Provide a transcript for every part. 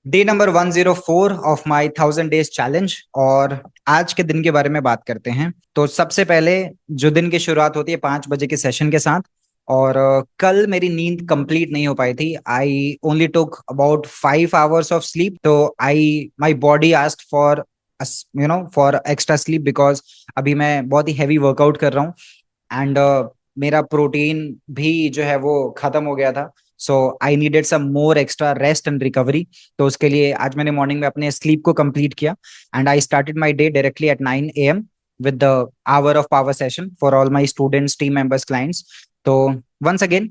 Day number 104 of my 1000 days challenge. और आज के दिन के बारे में बात करते हैं। तो सबसे पहले जो दिन की शुरुआत होती है 5 बजे के सेशन के साथ। और कल मेरी नींद कंप्लीट नहीं हो पाई थी। I only took about 5 hours of sleep. तो I my body asked for for extra sleep because अभी मैं बहुत ही हैवी वर्कआउट कर रहा हूँ। एंड मेरा प्रोटीन भी जो है वो खत्म हो गया था। So I needed some more extra rest and recovery. तो उसके लिए आज मैंने मॉर्निंग में अपने स्लीप को कंप्लीट किया। And I started my day directly at 9 AM with the hour of power session for all my students, team members, clients. तो वंस अगेन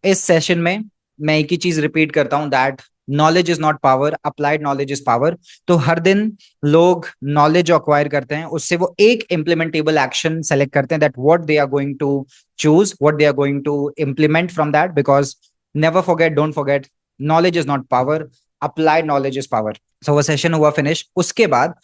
इस सेशन में मैं एक ही चीज रिपीट करता हूं, that knowledge is not power, applied knowledge is power. तो हर दिन लोग नॉलेज अक्वायर करते हैं, उससे वो एक इम्प्लीमेंटेबल एक्शन सेलेक्ट करते हैं, that what they are going to choose, what they are going to implement from that. Because never forget, don't forget, knowledge is not power, applied knowledge is power. So वो session हुआ finish. उसके बाद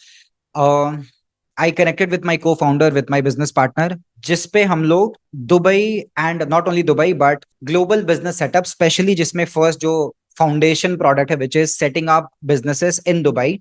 आई connected with my cofounder, with my business partner, जिसपे हम लोग Dubai and not only Dubai but global business setup, specially जिसमें first जो foundation product है which is setting up businesses in Dubai,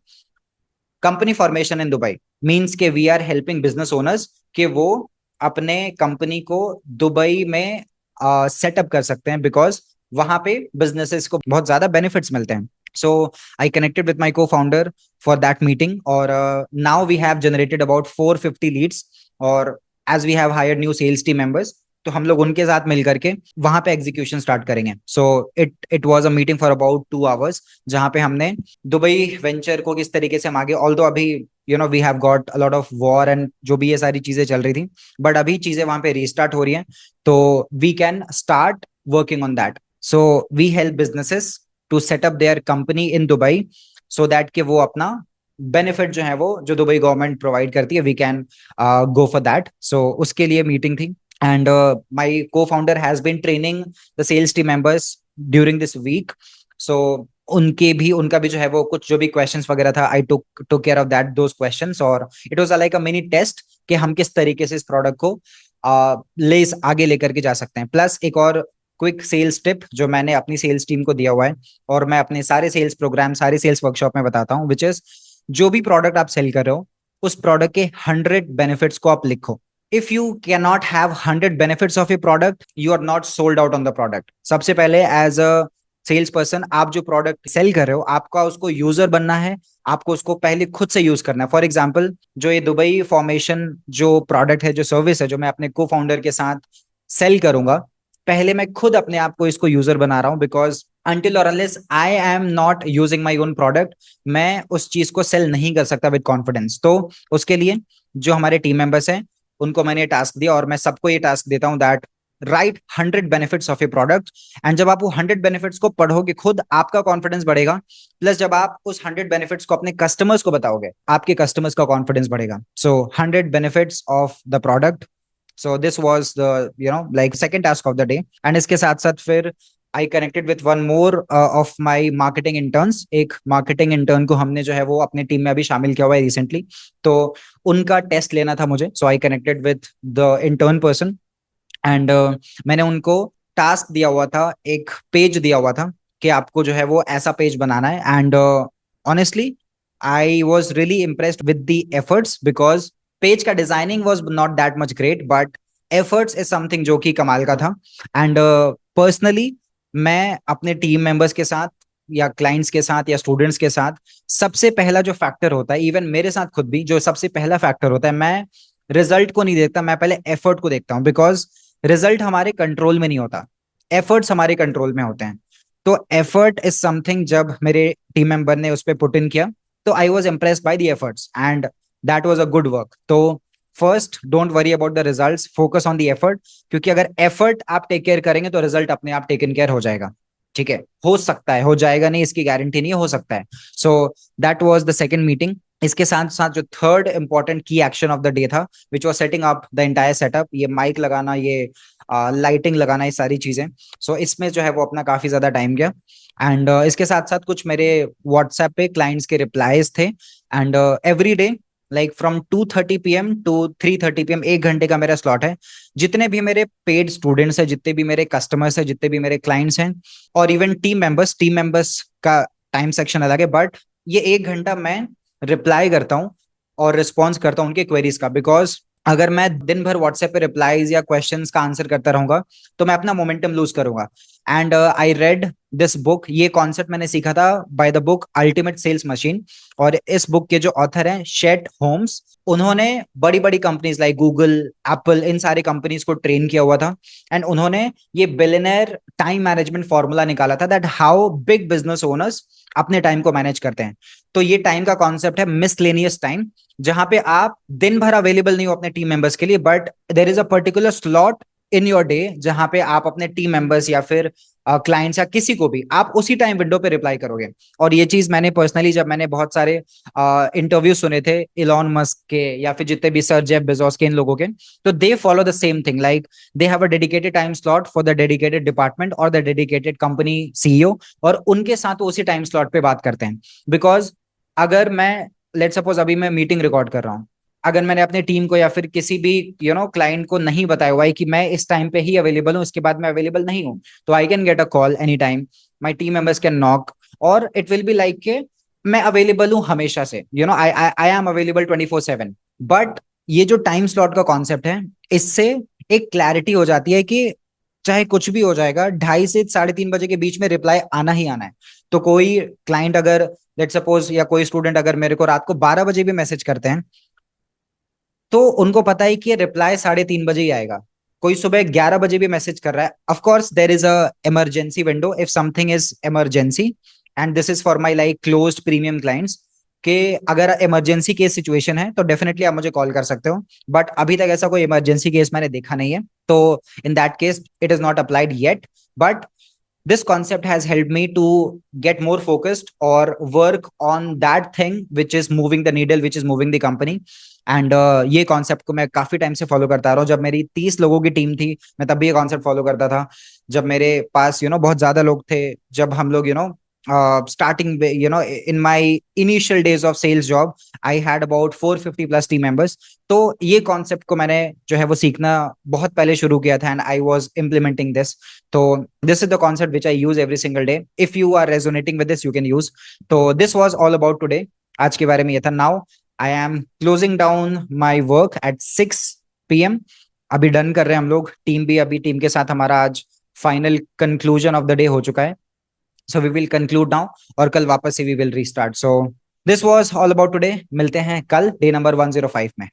company formation in Dubai. Means के we are helping business owners कि वो अपने कंपनी को Dubai में setup कर सकते हैं, बिकॉज वहां पे बिजनेसेस को बहुत ज्यादा बेनिफिट्स मिलते हैं। सो I connected with my cofounder for that meeting. और now we have generated about 450 leads. और as we have hired new sales team members, तो हम लोग उनके साथ मिलकर के वहां पे एग्जीक्यूशन स्टार्ट करेंगे। So it was a meeting for about 2 hours, जहां पे हमने दुबई वेंचर को किस तरीके से हम आगे, ऑल्दो अभी we have got a lot of war and जो भी ये सारी चीजें चल रही थी, बट अभी चीजें वहां पे रीस्टार्ट हो रही हैं, तो we can start working on that. So we help businesses to set up their company in Dubai, so that कि वो अपना बेनिफिट जो है वो जो दुबई गवर्नमेंट प्रोवाइड करती है, we can go for that. So उसके लिए मीटिंग थी। And my cofounder has been training the sales team members during this week. So उनका भी जो है वो कुछ जो भी क्वेश्चंस वगैरह था, I took care of that those questions. और it was like a mini test कि हम किस तरीके से इस प्रोडक्ट को आगे लेकर के जा सकते हैं। प्लस एक और क्विक सेल्स टिप जो मैंने अपनी सेल्स टीम को दिया हुआ है, और मैं अपने सारे सेल्स प्रोग्राम, सारे सेल्स वर्कशॉप में बताता हूँ, विच इज जो भी प्रोडक्ट आप सेल कर रहे हो उस प्रोडक्ट के 100 बेनिफिट्स को आप लिखो। If you can not have 100 benefits of a product, you are not sold out on the product. सबसे पहले एज अ सेल्स पर्सन, आप जो प्रोडक्ट सेल कर रहे हो, आपका उसको यूजर बनना है, आपको उसको पहले खुद से यूज करना है। फॉर एग्जाम्पल, जो ये दुबई फॉर्मेशन जो प्रोडक्ट है, जो सर्विस है, जो मैं अपने को फाउंडर के साथ सेल करूंगा, पहले मैं खुद अपने आप को इसको यूजर बना रहा हूं। Because until or unless I am not using my own product, मैं उस चीज को सेल नहीं कर सकता विद कॉन्फिडेंस। तो उसके लिए जो हमारे टीम मेंबर्स हैं उनको मैंने टास्क दिया, और मैं सबको ये टास्क देता हूं, that right 100 benefits of a product. And जब आप वो 100 बेनिफिट्स को पढ़ोगे खुद, आपका कॉन्फिडेंस बढ़ेगा। प्लस जब आप उस 100 बेनिफिट्स को अपने कस्टमर्स को बताओगे, आपके कस्टमर्स का कॉन्फिडेंस बढ़ेगा। सो 100 benefits of the product. So this was the like second task of the day. And इसके साथ साथ फिर आई connected with one more of my marketing interns. एक मार्केटिंग इंटर्न को हमने जो है वो अपने टीम में अभी शामिल किया हुआ है रिसेंटली, तो उनका टेस्ट लेना था मुझे। So I connected with the intern person. And मैंने उनको टास्क दिया हुआ था, एक पेज दिया हुआ था कि आपको जो है वो ऐसा पेज बनाना है। And honestly I was really impressed with the efforts, because page का designing was not that much great, but efforts is something जो कि कमाल का था। एंड पर्सनली मैं अपने टीम मेंबर्स के साथ या क्लाइंट्स के साथ या स्टूडेंट्स के साथ, सबसे पहला जो फैक्टर होता है, इवन मेरे साथ खुद भी जो सबसे पहला फैक्टर होता है, मैं रिजल्ट को नहीं देखता, मैं पहले एफर्ट को देखता हूं। बिकॉज रिजल्ट हमारे कंट्रोल में नहीं होता, एफर्ट्स हमारे कंट्रोल में होते हैं। तो एफर्ट इज समथिंग, जब मेरे टीम मेंबर ने उस पर पुट इन किया, तो I was impressed by the efforts and that was a good work. तो first, don't worry about the results, focus on the effort. क्योंकि अगर एफर्ट आप टेक केयर करेंगे तो रिजल्ट अपने आप टेकन केयर हो जाएगा। ठीक है, हो सकता है, हो जाएगा नहीं इसकी गारंटी नहीं है, हो सकता है। So that was the second meeting. इसके साथ साथ जो थर्ड इंपॉर्टेंट की एक्शन ऑफ द डे था, which was setting up the entire setup, ये माइक लगाना, ये लाइटिंग लगाना, ये सारी चीजें। सो इसमें जो है वो अपना काफी ज्यादा टाइम गया। एंड इसके साथ साथ कुछ मेरे व्हाट्सएप पे क्लाइंट्स के रिप्लाईज थे। And every day like from 2:30 PM to 3:30 PM, 1 घंटे का मेरा स्लॉट है। जितने भी मेरे पेड स्टूडेंट्स हैं, जितने भी मेरे कस्टमर्स हैं, जितने भी मेरे क्लाइंट्स हैं, और इवन टीम मेंबर्स का टाइम सेक्शन अलग है, बट ये 1 घंटा मैं रिप्लाई करता हूँ और रिस्पॉन्स करता हूँ उनके क्वेरीज का। बिकॉज अगर मैं दिन भर व्हाट्सएप पे रिप्लाईज या क्वेश्चंस का आंसर करता रहूंगा तो मैं अपना मोमेंटम लूज करूंगा। And I read this book, ये कॉन्सेप्ट मैंने सीखा था by the book ultimate sales machine. और इस बुक के जो ऑथर हैं शेट होम्स, उन्होंने बड़ी बड़ी कंपनीज लाइक गूगल, एप्पल, इन सारी कंपनीज को ट्रेन किया हुआ था। एंड उन्होंने ये बिलियनर टाइम मैनेजमेंट फॉर्मूला निकाला था, that how big business owners अपने टाइम को मैनेज करते हैं। तो ये टाइम का कॉन्सेप्ट है मिसलेनियस टाइम, जहां पे आप दिन भर अवेलेबल नहीं हो अपने टीम मेंबर्स के लिए, but there is a particular slot in your day जहां पे आप अपने टीम मेंबर्स या फिर क्लाइंट्स या किसी को भी आप उसी टाइम विंडो पे रिप्लाई करोगे। और ये चीज मैंने पर्सनली, जब मैंने बहुत सारे इंटरव्यू सुने थे इलॉन मस्क के या फिर जितने भी सर जेफ बेजोस के, इन लोगों के, तो they follow the same thing, like they have a dedicated time slot for the dedicated department और द डेडिकेटेड कंपनी सीईओ, और उनके साथ वो उसी टाइम स्लॉट पे बात करते हैं। बिकॉज अगर मैं, लेट सपोज अभी मैं मीटिंग रिकॉर्ड कर रहा हूँ, अगर मैंने अपने टीम को या फिर किसी भी क्लाइंट को नहीं बताया हुआ है कि मैं इस टाइम पे ही अवेलेबल हूँ, इसके बाद मैं अवेलेबल नहीं हूँ, तो I can get a call any time, my team members can knock, और इट विल बी लाइक के मैं अवेलेबल हूँ हमेशा से, आई आई एम अवेलेबल 24/7। बट ये जो टाइम स्लॉट का कॉन्सेप्ट है, इससे एक क्लैरिटी हो जाती है कि चाहे कुछ भी हो जाएगा, 2:30 से 3:30 बजे के बीच में रिप्लाई आना ही आना है। तो कोई क्लाइंट अगर, लेट सपोज, या कोई स्टूडेंट अगर मेरे को रात को 12 बजे भी मैसेज करते हैं, तो उनको पता है कि ये रिप्लाई 3:30 बजे ही आएगा। कोई सुबह 11 बजे भी मैसेज कर रहा है, of course there is a emergency window if something is emergency, and this is for my like closed premium clients, कि अगर इमरजेंसी केस सिचुएशन है तो डेफिनेटली आप मुझे कॉल कर सकते हो। बट अभी तक ऐसा कोई इमरजेंसी केस मैंने देखा नहीं है, तो in that case it is not applied yet. But this concept has helped me to get more focused or work on that thing which is moving the needle, which is moving the company. And ये concept को मैं काफी time से follow करता रहा हूँ। जब मेरी 30 लोगों की टीम थी, मैं तब भी ये कॉन्सेप्ट फॉलो करता था। जब मेरे पास बहुत ज्यादा लोग थे, जब हम लोग starting in my initial days of sales job, I had about 450 plus team members. तो ये कॉन्सेप्ट को मैंने जो है वो सीखना बहुत पहले शुरू किया था, and I was implementing this. तो this is the concept which I use every single day. If you are resonating with this, you can use. तो this was all about today. आज के बारे में ये था। Now I am closing down my work at 6 PM। अभी done कर रहे हैं हम लोग, टीम भी, अभी टीम के साथ हमारा आज final conclusion of the day हो चुका है। So we will conclude now, और कल वापस से we will restart. So this was all about today. मिलते हैं कल डे नंबर 105 में।